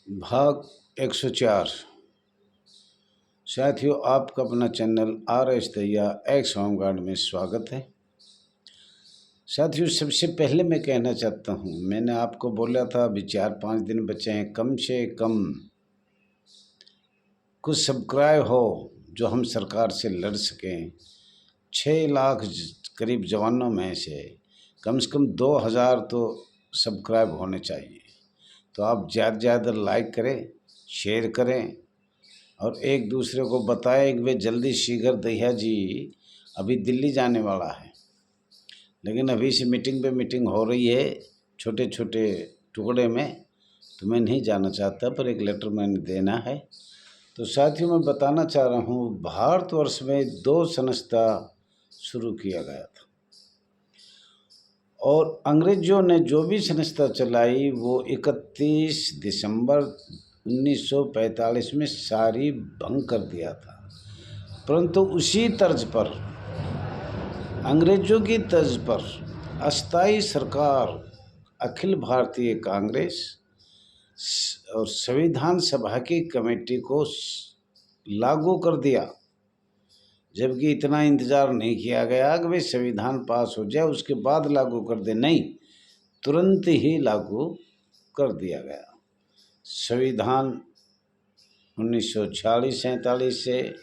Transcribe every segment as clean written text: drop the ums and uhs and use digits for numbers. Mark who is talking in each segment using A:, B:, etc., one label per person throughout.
A: भाग 104। साथियों, आपका अपना चैनल RS दैया एक्स होमगार्ड में स्वागत है। साथियों, सबसे पहले मैं कहना चाहता हूँ, मैंने आपको बोला था अभी 4-5 दिन बचे हैं, कम से कम कुछ सब्सक्राइब हो जो हम सरकार से लड़ सकें। 6 लाख करीब जवानों में से कम 2000 तो सब्सक्राइब होने चाहिए। तो आप ज़्यादा से ज़्यादा लाइक करें, शेयर करें और एक दूसरे को बताएं कि वे जल्दी शीघ्र दैया जी अभी दिल्ली जाने वाला है, लेकिन अभी से मीटिंग पे मीटिंग हो रही है छोटे छोटे टुकड़े में, तो मैं नहीं जाना चाहता, पर एक लेटर मैंने देना है। तो साथियों, मैं बताना चाह रहा हूँ, भारतवर्ष में 2 संस्था शुरू किया गया था और अंग्रेजों ने जो भी संस्था चलाई वो 31 दिसंबर 1945 में सारी भंग कर दिया था। परंतु उसी तर्ज पर, अंग्रेजों की तर्ज पर अस्थायी सरकार अखिल भारतीय कांग्रेस और संविधान सभा की कमेटी को लागू कर दिया, जबकि इतना इंतज़ार नहीं किया गया कि भाई संविधान पास हो जाए उसके बाद लागू कर दे। नहीं, तुरंत ही लागू कर दिया गया। संविधान 1946-47 से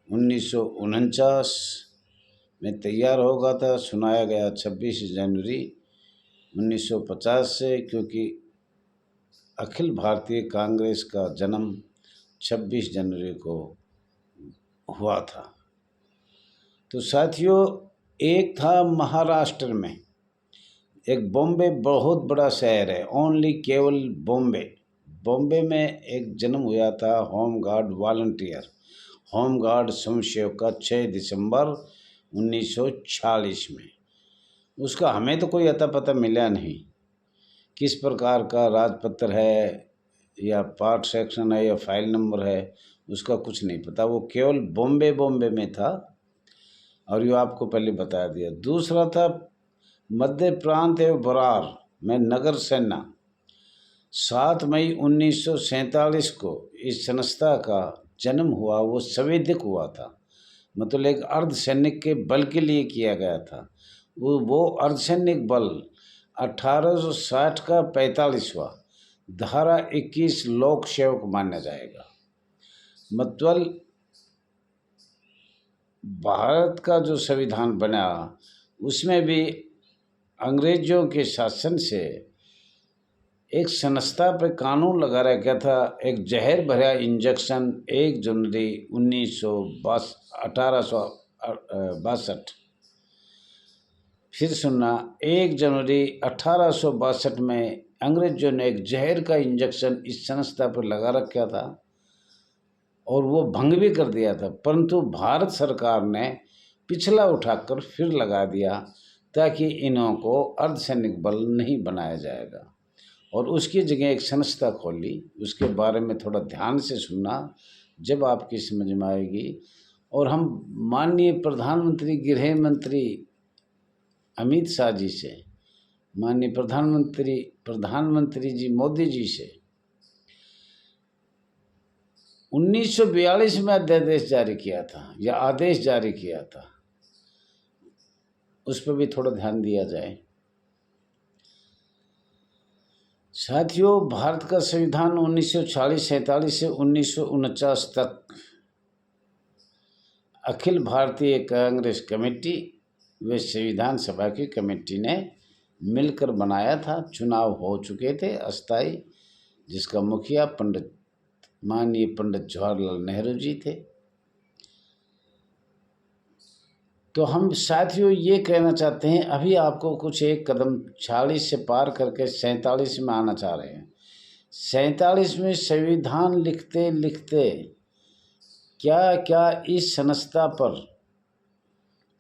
A: 1949 में तैयार होगा था, सुनाया गया 26 जनवरी 1950 से, क्योंकि अखिल भारतीय कांग्रेस का जन्म 26 जनवरी को हुआ था। तो साथियों, एक था महाराष्ट्र में, एक बॉम्बे बहुत बड़ा शहर है, ओनली केवल बॉम्बे में एक जन्म हुआ था होमगार्ड वॉलंटियर, होमगार्ड स्वयंसेवक का 6 दिसंबर 1946 में। उसका हमें तो कोई अता पता मिला नहीं, किस प्रकार का राजपत्र है या पार्ट सेक्शन है या फाइल नंबर है, उसका कुछ नहीं पता। वो केवल बॉम्बे में था और ये आपको पहले बता दिया। दूसरा था मध्य प्रांत एवं बरार में नगर सेना। 7 मई 1947 को इस संस्था का जन्म हुआ। वो संवैदिक हुआ था, मतलब एक अर्धसैनिक के बल के लिए किया गया था। वो अर्धसैनिक बल 1860 का 45वां धारा 21 लोक सेवक माना जाएगा। मतलब भारत का जो संविधान बना उसमें भी अंग्रेजों के शासन से एक संस्था पे कानून लगा रखा था, एक जहर भरा इंजेक्शन 1 जनवरी 1862। फिर सुनना, 1 जनवरी 1862 में अंग्रेजों ने एक जहर का इंजेक्शन इस संस्था पर लगा रखा था और वो भंग भी कर दिया था, परंतु भारत सरकार ने पिछला उठाकर फिर लगा दिया ताकि इन्हों को अर्धसैनिक बल नहीं बनाया जाएगा और उसकी जगह एक संस्था खोली। उसके बारे में थोड़ा ध्यान से सुनना, जब आपकी समझ में आएगी। और हम माननीय प्रधानमंत्री गृह मंत्री अमित शाह जी से, माननीय प्रधानमंत्री जी मोदी जी से 1942 में अध्यादेश जारी किया था या आदेश जारी किया था, उस पर भी थोड़ा ध्यान दिया जाए। साथियों, भारत का संविधान 1946-47 से 1949 तक अखिल भारतीय कांग्रेस कमेटी व संविधान सभा की कमेटी ने मिलकर बनाया था। चुनाव हो चुके थे अस्थायी, जिसका मुखिया माननीय पंडित जवाहरलाल नेहरू जी थे। तो हम साथियों ये कहना चाहते हैं, अभी आपको कुछ एक कदम 46 से पार करके 47 में आना चाह रहे हैं। 47 में संविधान लिखते लिखते क्या क्या इस संस्था पर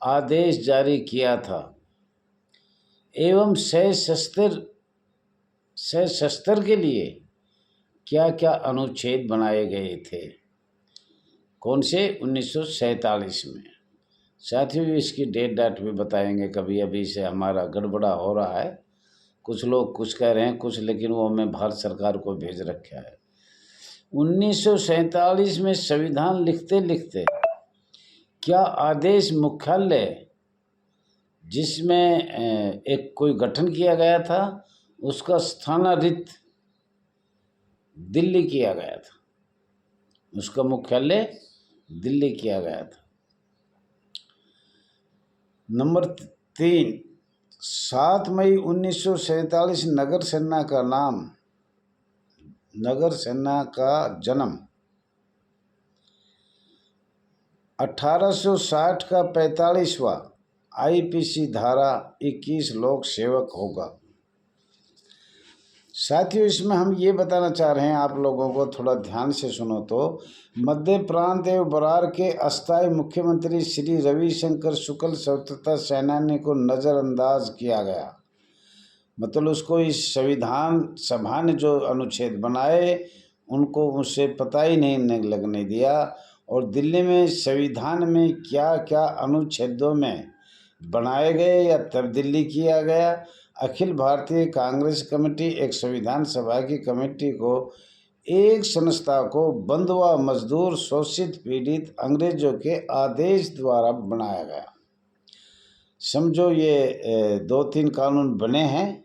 A: आदेश जारी किया था एवं सशस्त्र के लिए क्या क्या अनुच्छेद बनाए गए थे, कौन से 1947 में। साथियों, इसकी डेट डाट भी बताएंगे कभी, अभी से हमारा गड़बड़ा हो रहा है, कुछ लोग कुछ कह रहे हैं कुछ, लेकिन वो हमें भारत सरकार को भेज रखा है। 1947 में संविधान लिखते लिखते क्या आदेश मुख्यालय जिसमें एक कोई गठन किया गया था उसका स्थानांतरित दिल्ली किया गया था, उसका मुख्यालय दिल्ली किया गया था। नंबर 3, 7 मई 1947 नगर सेना का जन्म। 1860 का 45वां आईपीसी धारा 21 लोक सेवक होगा। साथियों, इसमें हम ये बताना चाह रहे हैं आप लोगों को, थोड़ा ध्यान से सुनो तो, मध्य प्रांत एवं बरार के अस्थायी मुख्यमंत्री श्री रविशंकर शुक्ल स्वतंत्रता सेनानी को नज़रअंदाज किया गया। मतलब उसको इस संविधान सभा ने जो अनुच्छेद बनाए उनको उससे पता ही नहीं लगने दिया। और दिल्ली में संविधान में क्या क्या अनुच्छेदों में बनाए गए या तब्दीली किया गया, अखिल भारतीय कांग्रेस कमेटी एक संविधान सभा की कमेटी को एक संस्था को बंधुआ मजदूर शोषित पीड़ित अंग्रेजों के आदेश द्वारा बनाया गया। समझो ये 2-3 कानून बने हैं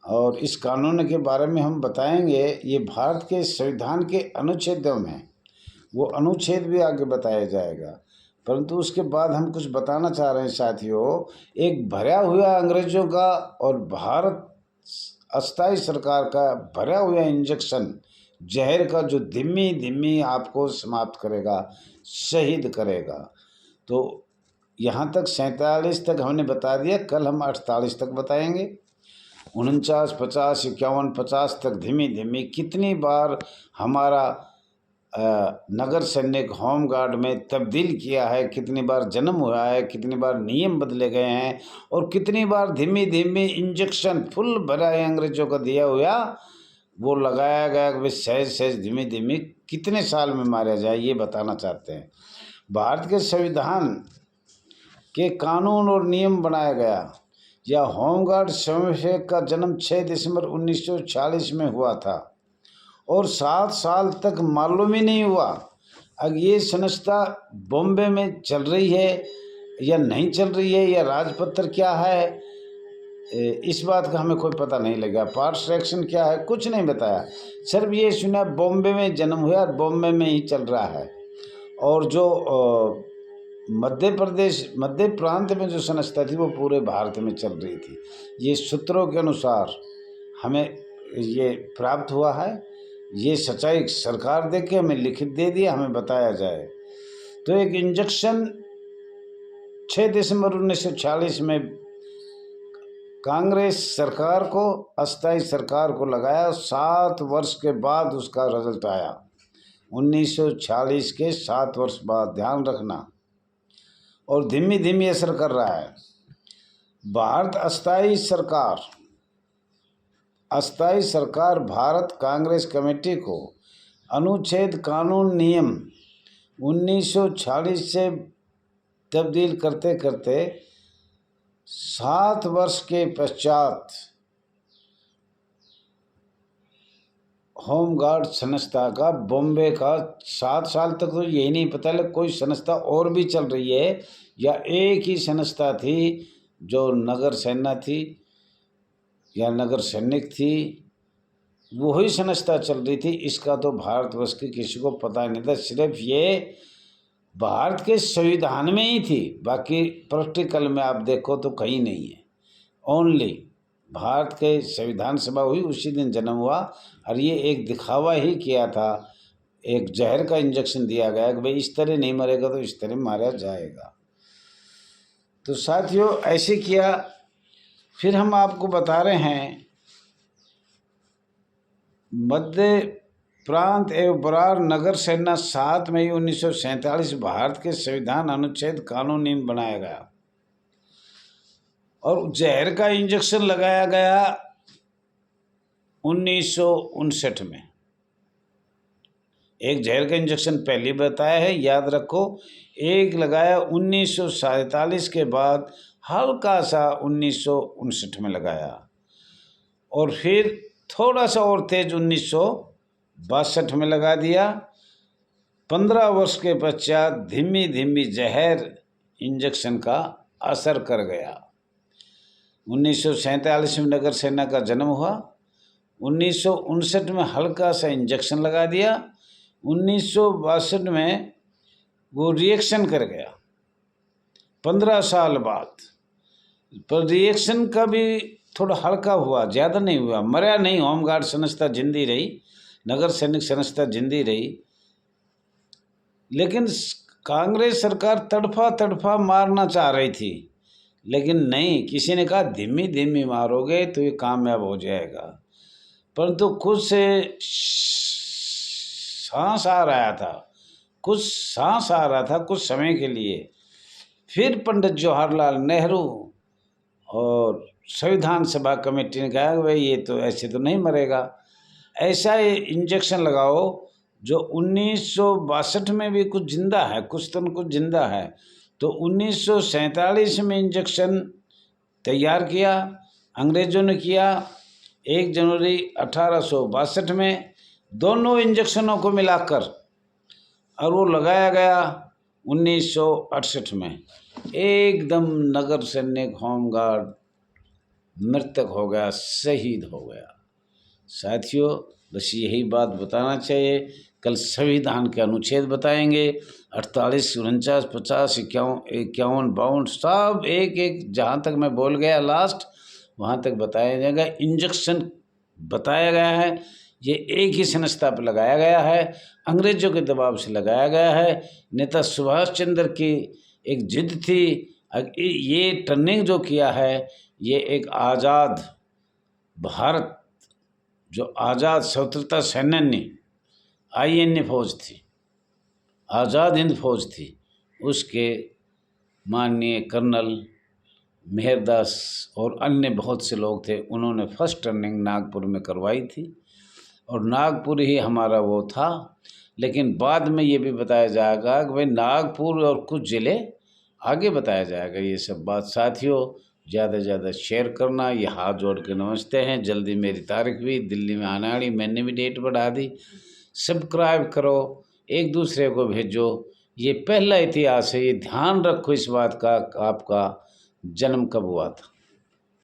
A: और इस कानून के बारे में हम बताएंगे। ये भारत के संविधान के अनुच्छेदों में, वो अनुच्छेद भी आगे बताया जाएगा, परंतु उसके बाद हम कुछ बताना चाह रहे हैं साथियों। एक भरा हुआ अंग्रेजों का और भारत अस्थायी सरकार का भरा हुआ इंजेक्शन जहर का जो धीमी धीमी आपको समाप्त करेगा, शहीद करेगा। तो यहाँ तक 47 तक हमने बता दिया, कल हम 48 तक बताएंगे। 49, 50, 51, 50 तक धीमी धीमी कितनी बार हमारा नगर सैनिक होमगार्ड में तब्दील किया है, कितनी बार जन्म हुआ है, कितनी बार नियम बदले गए हैं और कितनी बार धीमी धीमी इंजेक्शन फुल भरा है अंग्रेजों का दिया हुआ वो लगाया गया कि सहज सहज धीमी धीमी कितने साल में मारा जाए, ये बताना चाहते हैं। भारत के संविधान के कानून और नियम बनाया गया। यह होमगार्ड स्वयंसेवक का जन्म 6 दिसंबर 1940 में हुआ था और 7 साल तक मालूम ही नहीं हुआ अब ये संस्था बॉम्बे में चल रही है या नहीं चल रही है, या राजपत्र क्या है, इस बात का हमें कोई पता नहीं लगा। पार्ट सेक्शन क्या है, कुछ नहीं बताया। सिर्फ ये सुना बॉम्बे में जन्म हुआ और बॉम्बे में ही चल रहा है। और जो मध्य प्रांत में जो संस्था थी वो पूरे भारत में चल रही थी। ये सूत्रों के अनुसार हमें ये प्राप्त हुआ है। ये सच्चाई सरकार दे के हमें लिखित दे दिया, हमें बताया जाए। तो एक इंजेक्शन 6 दिसंबर 1946 में कांग्रेस सरकार को, अस्थायी सरकार को लगाया। 7 वर्ष के बाद उसका रिजल्ट आया। 1946 के 7 वर्ष बाद, ध्यान रखना। और धीमी धीमी असर कर रहा है। भारत अस्थायी सरकार भारत कांग्रेस कमेटी को अनुच्छेद कानून नियम 1946 से तब्दील करते करते 7 वर्ष के पश्चात होमगार्ड संस्था का बॉम्बे का 7 साल तक तो यही नहीं पता लग कोई संस्था और भी चल रही है या एक ही संस्था थी जो नगर सेना थी या नगर सैनिक थी, वही संस्था चल रही थी। इसका तो भारतवर्ष के किसी को पता नहीं था। सिर्फ ये भारत के संविधान में ही थी, बाकी प्रैक्टिकल में आप देखो तो कहीं नहीं है। ओनली भारत के संविधान सभा हुई उसी दिन जन्म हुआ और ये एक दिखावा ही किया था। एक जहर का इंजेक्शन दिया गया कि भाई इस तरह नहीं मरेगा तो इस तरह मारा जाएगा। तो साथियों ऐसे किया। फिर हम आपको बता रहे हैं मध्य प्रांत एवं बरार नगर सेना 7 मई 1947 भारत के संविधान अनुच्छेद कानून नियम बनाया गया और जहर का इंजेक्शन लगाया गया 1959 में। एक जहर का इंजेक्शन पहले बताया है, याद रखो। एक लगाया 1947 के बाद हल्का सा 1959 में लगाया। और फिर थोड़ा सा और तेज 1962 में लगा दिया। 15 वर्ष के पश्चात धीमी धीमी जहर इंजेक्शन का असर कर गया। 1947 में नगर सेना का जन्म हुआ। 1959 में हल्का सा इंजेक्शन लगा दिया। 1962 में वो रिएक्शन कर गया 15 साल बाद, पर रिएक्शन का भी थोड़ा हल्का हुआ, ज़्यादा नहीं हुआ, मरा नहीं। होमगार्ड संस्था जिंदी रही, नगर सैनिक संस्था जिंदी रही, लेकिन कांग्रेस सरकार तड़फा मारना चाह रही थी, लेकिन नहीं, किसी ने कहा धीमी धीमी मारोगे तो ये कामयाब हो जाएगा। परंतु कुछ सांस आ रहा था कुछ समय के लिए। फिर पंडित जवाहरलाल नेहरू और संविधान सभा कमेटी ने कहा भाई ये तो ऐसे तो नहीं मरेगा, ऐसा इंजेक्शन लगाओ जो 1962 में भी कुछ जिंदा है, कुछ तो कुछ जिंदा है। तो 1947 में इंजेक्शन तैयार किया, अंग्रेज़ों ने किया। 1 जनवरी 1862 में दोनों इंजेक्शनों को मिलाकर, और वो लगाया गया 1968 में। एकदम नगर सैनिक होमगार्ड मृतक हो गया, शहीद हो गया। साथियों, बस यही बात बताना चाहिए। कल संविधान के अनुच्छेद बताएंगे, 48, 49, 50, 51, 52 सब एक एक, जहाँ तक मैं बोल गया लास्ट वहाँ तक बताया जाएगा। इंजेक्शन बताया गया है, ये एक ही संस्था पर लगाया गया है, अंग्रेजों के दबाव से लगाया गया है। नेता सुभाष चंद्र की एक जिद थी। ये टर्निंग जो किया है, ये एक आज़ाद भारत, जो आज़ाद स्वतंत्रता सेनानी INA फौज थी, आज़ाद हिंद फौज थी, उसके माननीय कर्नल मेहरदास और अन्य बहुत से लोग थे, उन्होंने फर्स्ट टर्निंग नागपुर में करवाई थी, और नागपुर ही हमारा वो था। लेकिन बाद में ये भी बताया जाएगा कि भाई नागपुर और कुछ ज़िले आगे बताया जाएगा ये सब बात। साथियों, ज़्यादा से ज़्यादा शेयर करना, ये हाथ जोड़ के नमस्ते हैं। जल्दी मेरी तारीख भी दिल्ली में आने वाली, मैंने भी डेट बढ़ा दी। सब्सक्राइब करो, एक दूसरे को भेजो। ये पहला इतिहास है, ये ध्यान रखो इस बात का, आपका जन्म कब हुआ था।